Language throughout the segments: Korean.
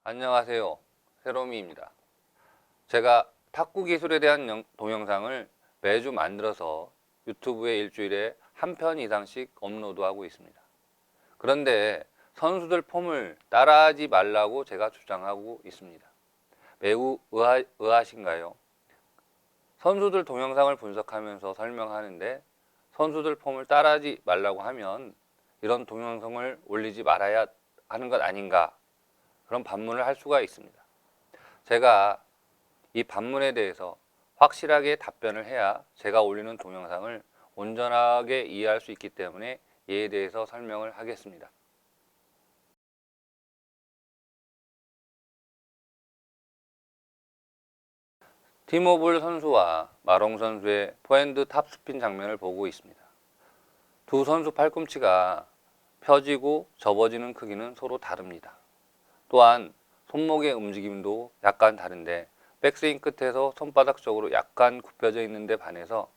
안녕하세요. 세로미입니다. 제가 탁구 기술에 대한 동영상을 매주 만들어서 유튜브에 일주일에 한 편 이상씩 업로드하고 있습니다. 그런데 선수들 폼을 따라하지 말라고 제가 주장하고 있습니다. 매우 의아하신가요? 선수들 동영상을 분석하면서 설명하는데 선수들 폼을 따라하지 말라고 하면 이런 동영상을 올리지 말아야 하는 것 아닌가, 그런 반문을 할 수가 있습니다. 제가 이 반문에 대해서 확실하게 답변을 해야 제가 올리는 동영상을 온전하게 이해할 수 있기 때문에 이에 대해서 설명을 하겠습니다. 티모블 선수와 마롱 선수의 포핸드 탑스핀 장면을 보고 있습니다. 두 선수 팔꿈치가 펴지고 접어지는 크기는 서로 다릅니다. 또한 손목의 움직임도 약간 다른데 백스윙 끝에서 손바닥 쪽으로 약간 굽혀져 있는데 반해서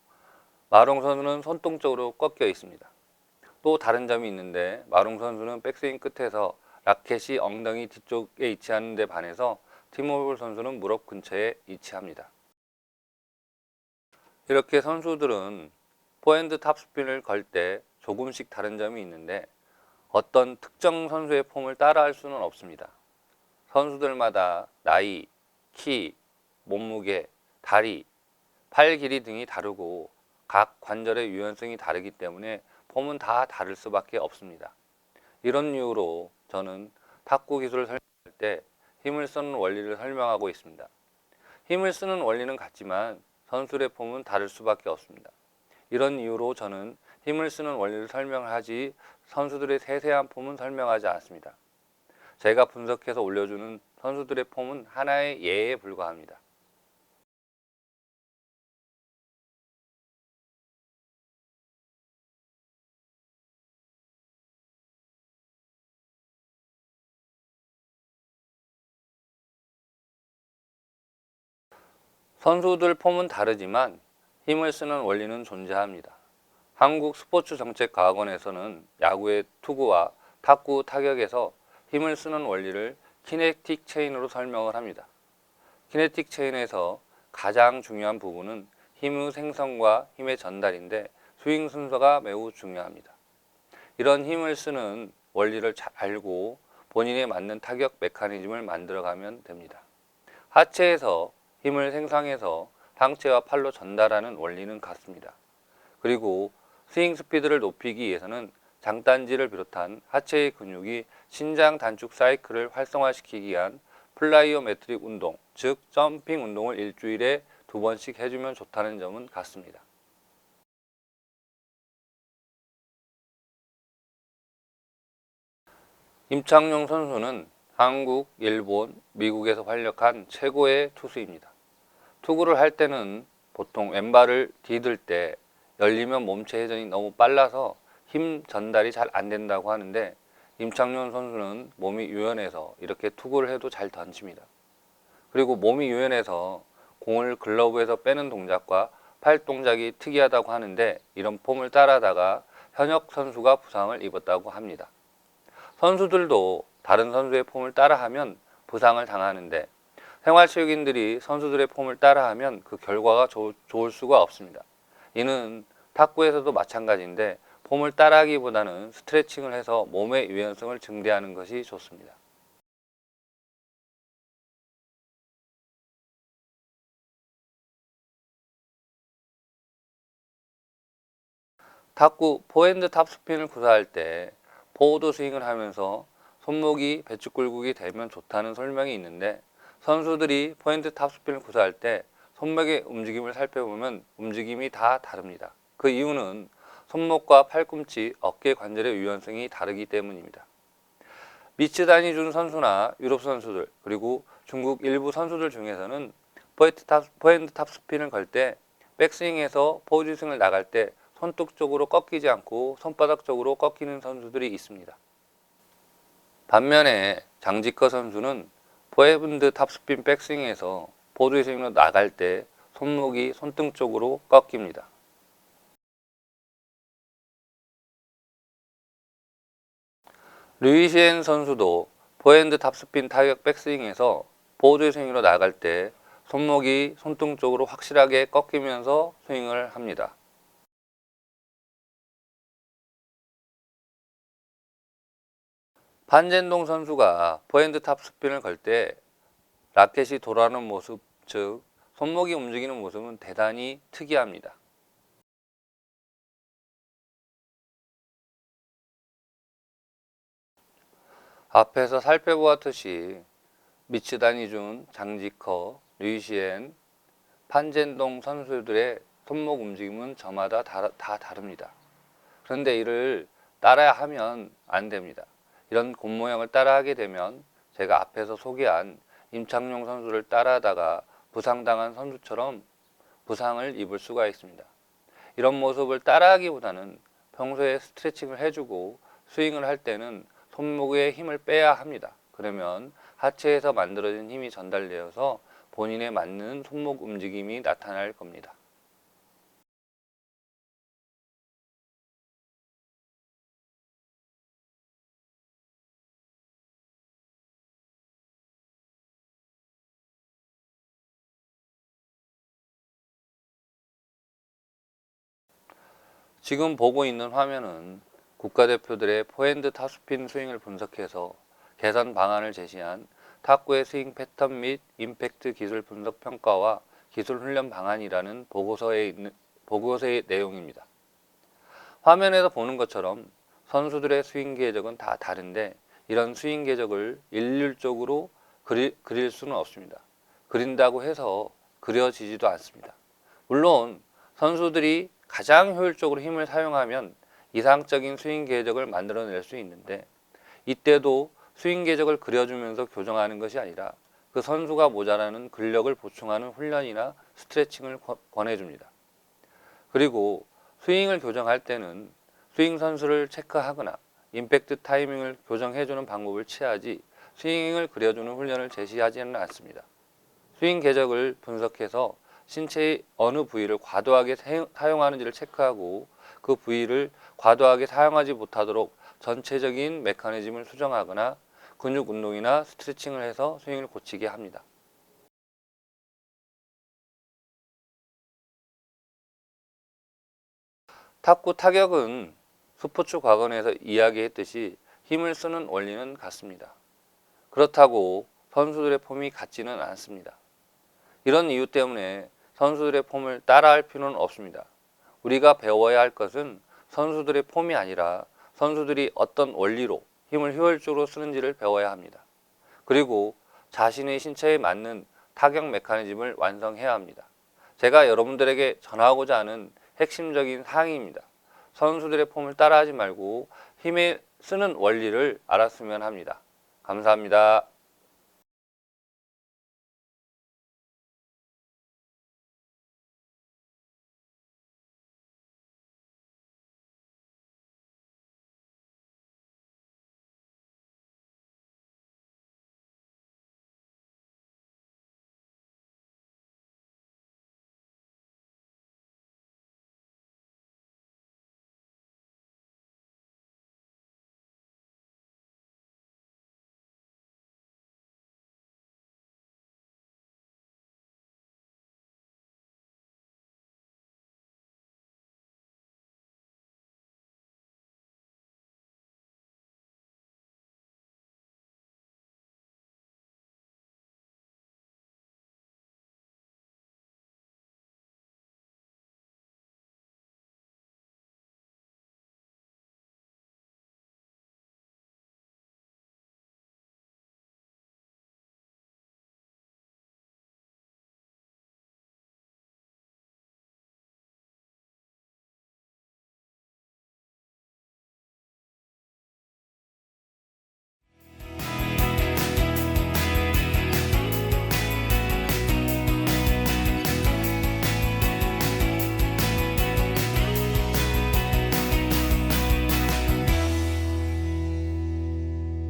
마롱 선수는 손등 쪽으로 꺾여 있습니다. 또 다른 점이 있는데 마롱 선수는 백스윙 끝에서 라켓이 엉덩이 뒤쪽에 위치하는 데 반해서 티모블 선수는 무릎 근처에 위치합니다. 이렇게 선수들은 포핸드 탑스핀을 걸 때 조금씩 다른 점이 있는데 어떤 특정 선수의 폼을 따라할 수는 없습니다. 선수들마다 나이, 키, 몸무게, 다리, 팔 길이 등이 다르고 각 관절의 유연성이 다르기 때문에 폼은 다 다를 수밖에 없습니다. 이런 이유로 저는 탁구 기술을 설명할 때 힘을 쓰는 원리를 설명하고 있습니다. 힘을 쓰는 원리는 같지만 선수의 폼은 다를 수밖에 없습니다. 이런 이유로 저는 힘을 쓰는 원리를 설명하지 선수들의 세세한 폼은 설명하지 않습니다. 제가 분석해서 올려주는 선수들의 폼은 하나의 예에 불과합니다. 선수들 폼은 다르지만 힘을 쓰는 원리는 존재합니다. 한국스포츠정책과학원에서는 야구의 투구와 탁구 타격에서 힘을 쓰는 원리를 키네틱 체인으로 설명을 합니다. 키네틱 체인에서 가장 중요한 부분은 힘의 생성과 힘의 전달인데 스윙 순서가 매우 중요합니다. 이런 힘을 쓰는 원리를 잘 알고 본인에 맞는 타격 메커니즘을 만들어가면 됩니다. 하체에서 힘을 생성해서 상체와 팔로 전달하는 원리는 같습니다. 그리고 스윙 스피드를 높이기 위해서는 장단지를 비롯한 하체의 근육이 신장 단축 사이클을 활성화시키기 위한 플라이오메트릭 운동, 즉 점핑 운동을 일주일에 2번씩 해주면 좋다는 점은 같습니다. 임창용 선수는 한국, 일본, 미국에서 활약한 최고의 투수입니다. 투구를 할 때는 보통 왼발을 디딜 때 열리면 몸체 회전이 너무 빨라서 힘 전달이 잘 안 된다고 하는데 임창용 선수는 몸이 유연해서 이렇게 투구를 해도 잘 던집니다. 그리고 몸이 유연해서 공을 글러브에서 빼는 동작과 팔 동작이 특이하다고 하는데 이런 폼을 따라다가 현역 선수가 부상을 입었다고 합니다. 선수들도 다른 선수의 폼을 따라하면 부상을 당하는데 생활체육인들이 선수들의 폼을 따라하면 그 결과가 좋을 수가 없습니다. 이는 탁구에서도 마찬가지인데 폼을 따라하기보다는 스트레칭을 해서 몸의 유연성을 증대하는 것이 좋습니다. 탁구 포핸드 탑스핀을 구사할 때 포워드 스윙을 하면서 손목이 배축 굴곡이 되면 좋다는 설명이 있는데 선수들이 포핸드 탑스핀을 구사할 때 손목의 움직임을 살펴보면 움직임이 다 다릅니다. 그 이유는 손목과 팔꿈치, 어깨 관절의 유연성이 다르기 때문입니다. 미츠다니 준 선수나 유럽 선수들 그리고 중국 일부 선수들 중에서는 포핸드 탑스핀을 걸 때 백스윙에서 포지스윙을 나갈 때 손등 쪽으로 꺾이지 않고 손바닥 쪽으로 꺾이는 선수들이 있습니다. 반면에 장지커 선수는 포핸드 탑스핀 백스윙에서 포지스윙으로 나갈 때 손목이 손등 쪽으로 꺾입니다. 류이시엔 선수도 포핸드 탑스핀 타격 백스윙에서 보조의 스윙으로 나갈 때 손목이 손등 쪽으로 확실하게 꺾이면서 스윙을 합니다. 판젠동 선수가 포핸드 탑스핀을 걸 때 라켓이 돌아가는 모습, 즉 손목이 움직이는 모습은 대단히 특이합니다. 앞에서 살펴보았듯이 미츠 다니준, 장지커, 류시엔, 판젠동 선수들의 손목 움직임은 저마다 다 다릅니다. 그런데 이를 따라야 하면 안 됩니다. 이런 곰 모양을 따라하게 되면 제가 앞에서 소개한 임창용 선수를 따라하다가 부상당한 선수처럼 부상을 입을 수가 있습니다. 이런 모습을 따라하기보다는 평소에 스트레칭을 해주고 스윙을 할 때는 손목에 힘을 빼야 합니다. 그러면 하체에서 만들어진 힘이 전달되어서 본인에 맞는 손목 움직임이 나타날 겁니다. 지금 보고 있는 화면은 국가대표들의 포핸드 탑스핀 스윙을 분석해서 개선 방안을 제시한 탁구의 스윙 패턴 및 임팩트 기술 분석 평가와 기술 훈련 방안이라는 보고서의 내용입니다. 화면에서 보는 것처럼 선수들의 스윙 궤적은 다 다른데 이런 스윙 궤적을 일률적으로 그릴 수는 없습니다. 그린다고 해서 그려지지도 않습니다. 물론 선수들이 가장 효율적으로 힘을 사용하면 이상적인 스윙 궤적을 만들어낼 수 있는데 이때도 스윙 궤적을 그려주면서 교정하는 것이 아니라 그 선수가 모자라는 근력을 보충하는 훈련이나 스트레칭을 권해줍니다. 그리고 스윙을 교정할 때는 스윙 선수를 체크하거나 임팩트 타이밍을 교정해주는 방법을 취하지 스윙을 그려주는 훈련을 제시하지는 않습니다. 스윙 궤적을 분석해서 신체의 어느 부위를 과도하게 사용하는지를 체크하고 그 부위를 과도하게 사용하지 못하도록 전체적인 메커니즘을 수정하거나 근육 운동이나 스트레칭을 해서 스윙을 고치게 합니다. 탁구 타격은 스포츠 과건에서 이야기했듯이 힘을 쓰는 원리는 같습니다. 그렇다고 선수들의 폼이 같지는 않습니다. 이런 이유 때문에 선수들의 폼을 따라할 필요는 없습니다. 우리가 배워야 할 것은 선수들의 폼이 아니라 선수들이 어떤 원리로 힘을 효율적으로 쓰는지를 배워야 합니다. 그리고 자신의 신체에 맞는 타격 메커니즘을 완성해야 합니다. 제가 여러분들에게 전하고자 하는 핵심적인 사항입니다. 선수들의 폼을 따라하지 말고 힘을 쓰는 원리를 알았으면 합니다. 감사합니다.